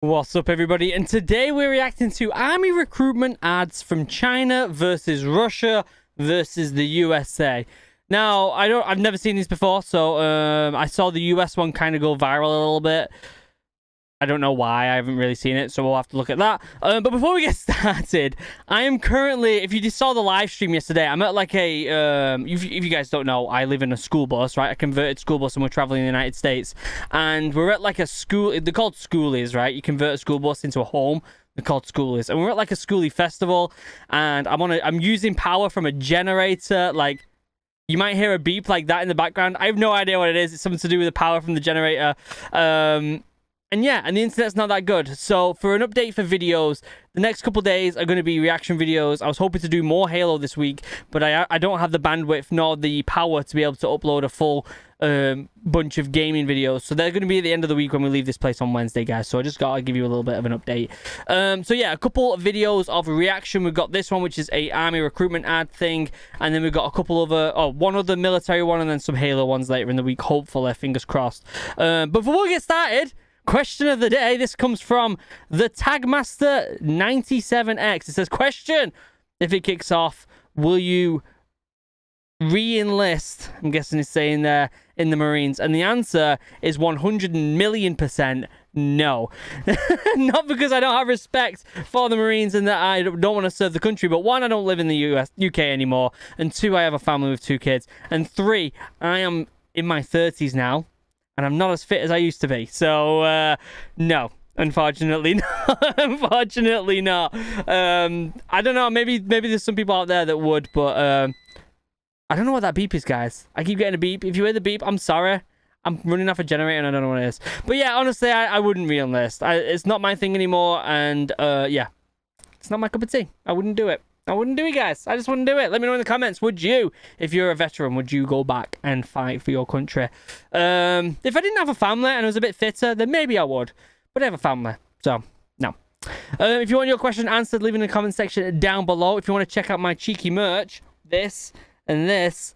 What's up, everybody? And today we're reacting to army recruitment ads from China versus Russia versus the USA. Now, I've never seen these before, so I saw the US one kind of go viral a little bit. I don't know why, I haven't really seen it, so we'll have to look at that. But before we get started, I am currently, if you just saw the live stream yesterday, I'm at like a, if you guys don't know, I live in a school bus, right? A converted school bus, and we're traveling in the United States. And we're at like a school, they're called schoolies, right? You convert a school bus into a home, they're called schoolies. And we're at like a schoolie festival, and I'm using power from a generator, like, you might hear a beep like that in the background. I have no idea what it is. It's something to do with the power from the generator. And yeah, and the internet's not that good. So for an update for videos, the next couple days are going to be reaction videos. I was hoping to do more Halo this week, but I don't have the bandwidth nor the power to be able to upload a full bunch of gaming videos. So they're going to be at the end of the week when we leave this place on Wednesday, guys. So I just got to give you a little bit of an update. So yeah, a couple of videos of reaction. We've got this one, which is a army recruitment ad thing. And then we've got a couple other, one other military one, and then some Halo ones later in the week, hopefully, fingers crossed. But before we get started, question of the day. This comes from the Tagmaster 97X. It says, question, if it kicks off, will you re-enlist? I'm guessing it's saying there in the Marines. And the answer is 100,000,000% no. Not because I don't have respect for the Marines and that I don't want to serve the country, but one, I don't live in the UK anymore. And two, I have a family with 2 kids. And 3, I am in my 30s now, and I'm not as fit as I used to be. So, no. Unfortunately not. Unfortunately not. I don't know. Maybe there's some people out there that would, but I don't know what that beep is, guys. I keep getting a beep. If you hear the beep, I'm sorry. I'm running off a generator and I don't know what it is. But yeah, honestly, I wouldn't re-enlist. It's not my thing anymore, and yeah. It's not my cup of tea. I wouldn't do it. I wouldn't do it, guys. I just wouldn't do it. Let me know in the comments. Would you, if you're a veteran, would you go back and fight for your country? If I didn't have a family and I was a bit fitter, then maybe I would. But I have a family, so no. If you want your question answered, leave it in the comment section down below. If you want to check out my cheeky merch, this and this,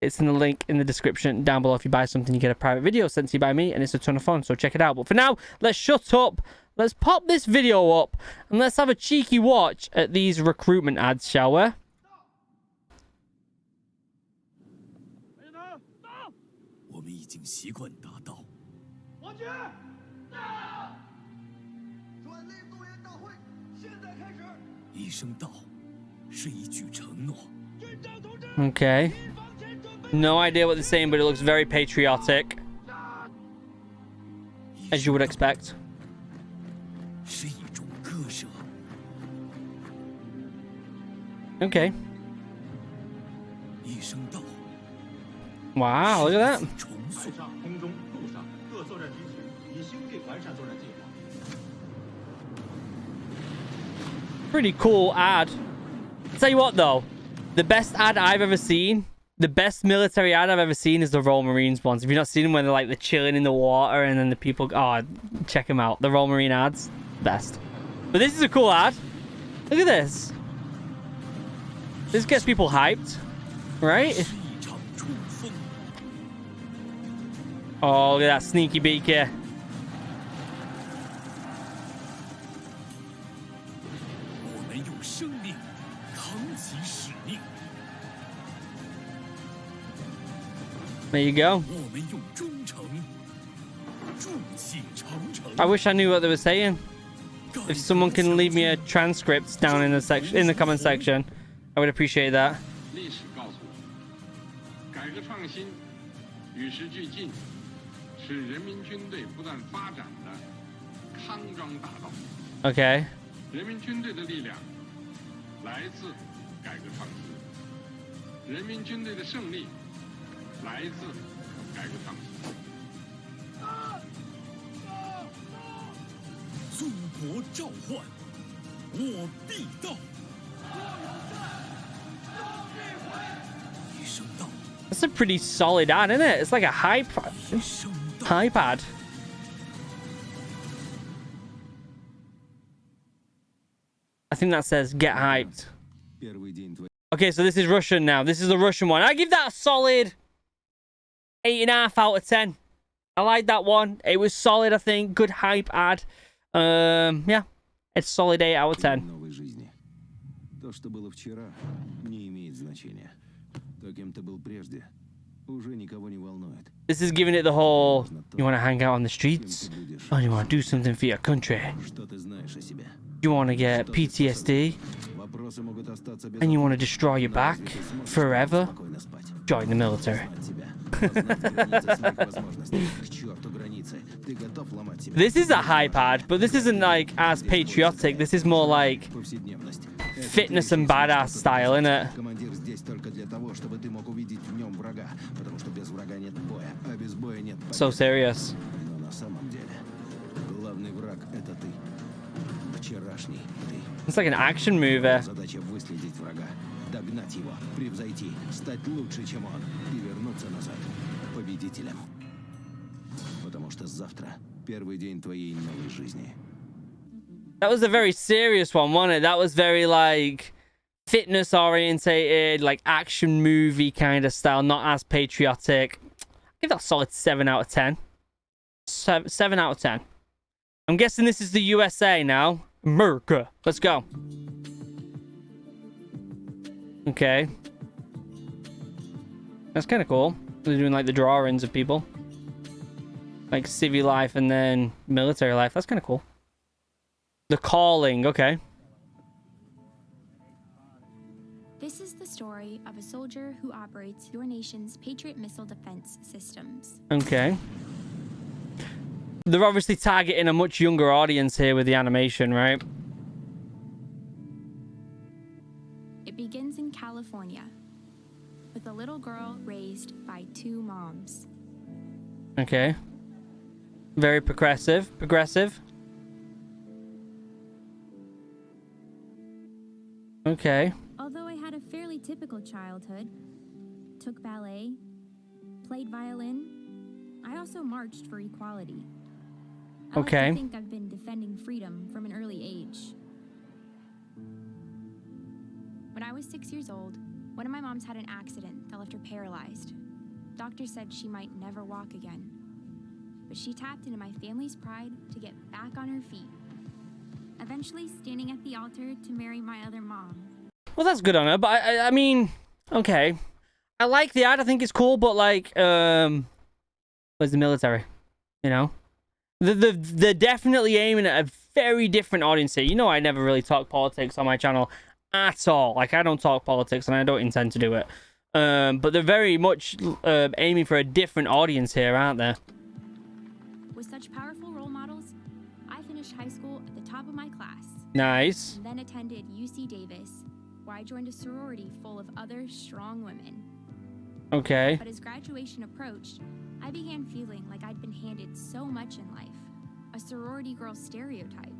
it's in the link in the description down below. If you buy something, you get a private video sent to you by me, and it's a ton of fun, so check it out. But for now, let's shut up. Let's pop this video up, and let's have a cheeky watch at these recruitment ads, shall we? Okay. No idea what they're saying, but it looks very patriotic, as you would expect. Okay. Wow, look at that. Pretty cool ad. Tell you what, though, the best ad I've ever seen, the best military ad I've ever seen is the Royal Marines ones. Have you not seen them when they're like they're chilling in the water and then the people, oh, check them out. The Royal Marine ads, best. But this is a cool ad. Look at this. This gets people hyped, right? Oh, look at that sneaky beaky. There you go. I wish I knew what they were saying. If someone can leave me a transcript down in the comment section, I would appreciate that. Okay. That's a pretty solid ad, isn't it? It's like a hype ad. I think that says get hyped. Okay, so this is Russian now. This is the Russian one. I give that a solid 8.5 out of 10. I like that one. It was solid, I think. Good hype ad. Yeah, it's solid 8 out of 10. Новой жизни. То, что было вчера, не имеет значения. То, кем ты был прежде, уже никого не волнует. This is giving it the whole, you want to hang out on the streets? Oh, you want to do something for your country? Что ты знаешь о себе? You want to get PTSD? Вопросы могут остаться без And you want to destroy your back ответа. Ты сможешь forever? спокойно спать. Join the military. Познать себя. Познать границы своих возможностей. К черту границы. Ты готов ломать себя. This is a hype ad, but this isn't like as patriotic. This is more like Повседневность. fitness and badass style, innit? Командир здесь только для того, чтобы ты мог увидеть в нем врага, потому что без врага нет боя, а без боя нет победы. So serious. Но на самом деле главный враг это ты. Вчерашний ты. It's like an action movie. Задача выследить врага, догнать его, превзойти, стать лучше, чем он, и вернуться назад победителем. Потому что завтра первый день твоей новой жизни. That was a very serious one, wasn't it? That was very like fitness orientated, like action movie kind of style, not as patriotic. Give that a solid 7 out of 10. 7 out of 10. I'm guessing this is the USA now. America. Let's go. Okay. That's kind of cool. They're doing like the drawings of people. Like civil life and then military life. That's kind of cool. The Calling, okay. This is the story of a soldier who operates your nation's Patriot missile defense systems. Okay. They're obviously targeting a much younger audience here with the animation, right? It begins in California with a little girl raised by 2 moms. Okay. Very progressive. Progressive. Okay. Although I had a fairly typical childhood, took ballet, played violin, I also marched for equality. I Okay. like to think I've been defending freedom from an early age. When I was 6 years old, one of my moms had an accident that left her paralyzed. Doctors said she might never walk again. But she tapped into my family's pride to get back on her feet, eventually standing at the altar to marry my other mom. Well, that's good on her, but I mean, okay. I like the ad. I think it's cool, but like, where's the military? You know, they're definitely aiming at a very different audience here. You know, I never really talk politics on my channel at all. Like, I don't talk politics, and I don't intend to do it. But they're very much aiming for a different audience here, aren't they? With such powerful role models, I finished high school at the top of my class. Nice. And then attended UC Davis, where I joined a sorority full of other strong women. Okay. But as graduation approached, I began feeling like I'd been handed so much in life. A sorority girl stereotype.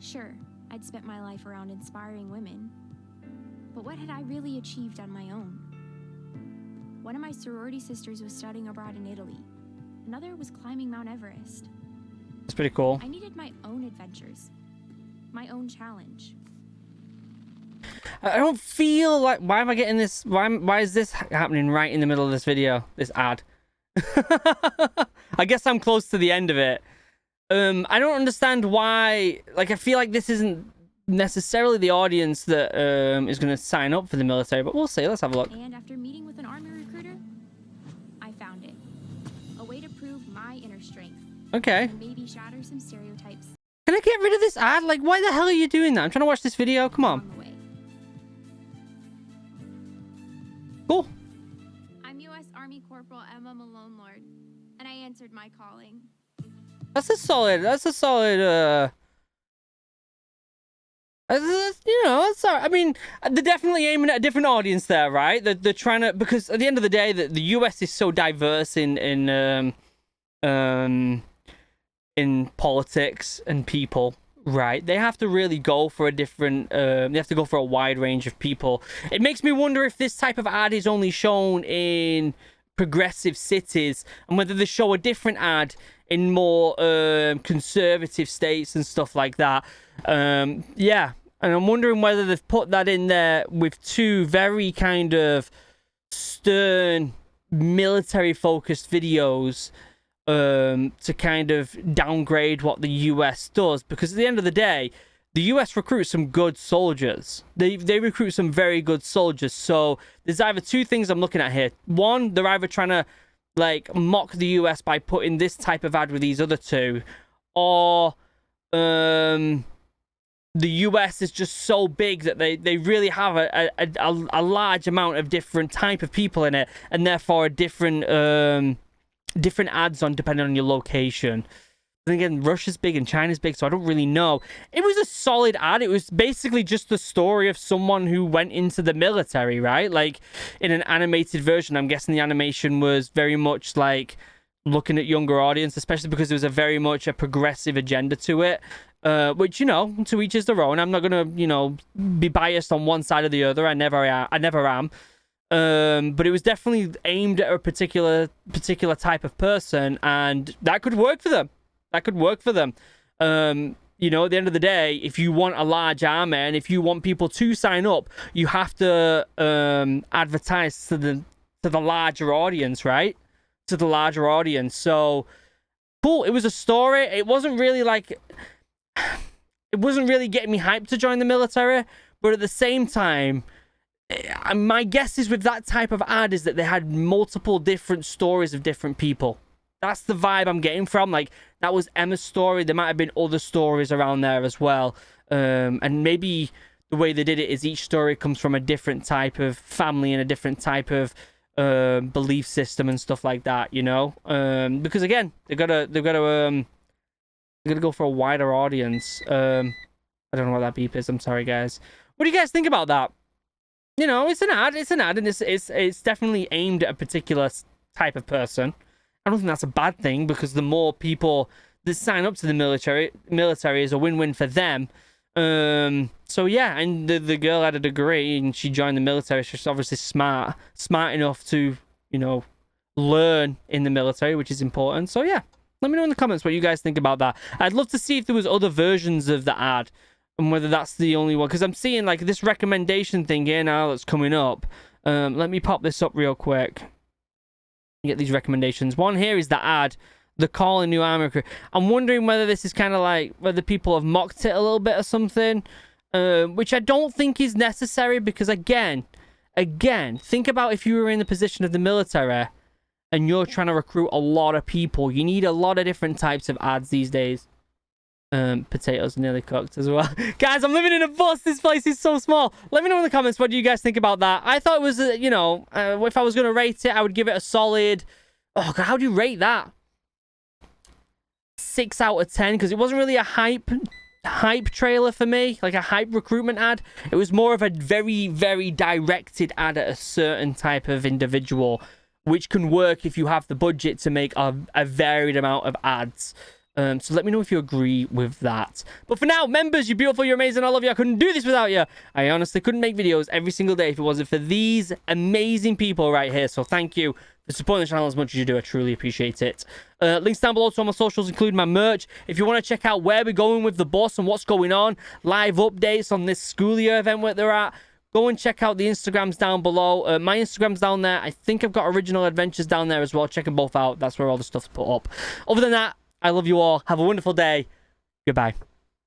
Sure, I'd spent my life around inspiring women. But what had I really achieved on my own? One of my sorority sisters was studying abroad in Italy. Another was climbing Mount Everest. That's pretty cool. I needed my own adventures, my own challenge. I don't feel like, why am I getting this? Why is this happening right in the middle of this video? This ad. I guess I'm close to the end of it. I don't understand why. Like, I feel like this isn't necessarily the audience that is going to sign up for the military, but we'll see. Let's have a look. And after meeting with an army recruiter, I found it. A way to prove my inner strength. Okay. And maybe shatter some stereotypes Can I get rid of this ad? Like, why the hell are you doing that? I'm trying to watch this video. Come on. along the way. Cool. I'm U.S. Army Corporal Emma Malone Lord, and I answered my calling. That's a solid, you know, that's all right. I mean, they're definitely aiming at a different audience there, right? They're trying to, because at the end of the day, the US is so diverse in politics and people, right? They have to really go for a different, they have to go for a wide range of people. It makes me wonder if this type of ad is only shown in progressive cities, and whether they show a different ad in more conservative states and stuff like that. Yeah, and I'm wondering whether they've put that in there with two very kind of stern military focused videos, to kind of downgrade what the US does, because at the end of the day, the US recruits some good soldiers. They recruit some very good soldiers. So there's either two things I'm looking at here. One, they're either trying to like mock the US by putting this type of ad with these other two, or the US is just so big that they really have a large amount of different type of people in it, and therefore different ads on depending on your location. Then again, Russia's big and China's big, so I don't really know. It was a solid ad. It was basically just the story of someone who went into the military, right? Like, in an animated version. I'm guessing the animation was very much, like, looking at younger audience, especially because there was very much a progressive agenda to it. Which, you know, to each is their own. I'm not going to, you know, be biased on one side or the other. I never am. But it was definitely aimed at a particular type of person, and that could work for them. You know, at the end of the day, if you want a large army and if you want people to sign up, you have to advertise to the larger audience, right? To the larger audience. So cool. It was a story. It wasn't really getting me hyped to join the military, but at the same time, my guess is with that type of ad is that they had multiple different stories of different people. That's the vibe I'm getting from. Like, that was Emma's story. There might have been other stories around there as well. And maybe the way they did it is each story comes from a different type of family and a different type of belief system and stuff like that, you know? Because again, they're gonna go for a wider audience. I don't know what that beep is. I'm sorry, guys. What do you guys think about that? You know, it's an ad, and it's definitely aimed at a particular type of person. I don't think that's a bad thing, because the more people that sign up to the military is a win-win for them. So yeah, and the girl had a degree and she joined the military. She's obviously smart enough to, you know, learn in the military, which is important. So yeah, let me know in the comments what you guys think about that. I'd love to see if there was other versions of the ad, and whether that's the only one, because I'm seeing like this recommendation thing here now that's coming up. Let me pop this up real quick. Get these recommendations. One here is the ad, the call in new army recruit. I'm wondering whether this is kind of like whether people have mocked it a little bit or something, which I don't think is necessary, because again, think about if you were in the position of the military and you're trying to recruit a lot of people. You need a lot of different types of ads these days. Potatoes nearly cooked as well. Guys, I'm living in a bus. This place is so small. Let me know in the comments what do you guys think about that. I thought it was, you know, if I was going to rate it, I would give it a solid... Oh, God, how do you rate that? 6 out of 10, because it wasn't really a hype trailer for me, like a hype recruitment ad. It was more of a very, very directed ad at a certain type of individual, which can work if you have the budget to make a varied amount of ads. So let me know if you agree with that. But for now, members, you're beautiful, you're amazing, I love you. I couldn't do this without you. I honestly couldn't make videos every single day if it wasn't for these amazing people right here. So thank you for supporting the channel as much as you do. I truly appreciate it. Links down below to all my socials, including my merch. If you want to check out where we're going with the boss and what's going on, live updates on this school year event where they're at, go and check out the Instagrams down below. My Instagram's down there. I think I've got OriginalAdventures down there as well. Check them both out. That's where all the stuff's put up. Other than that, I love you all. Have a wonderful day. Goodbye.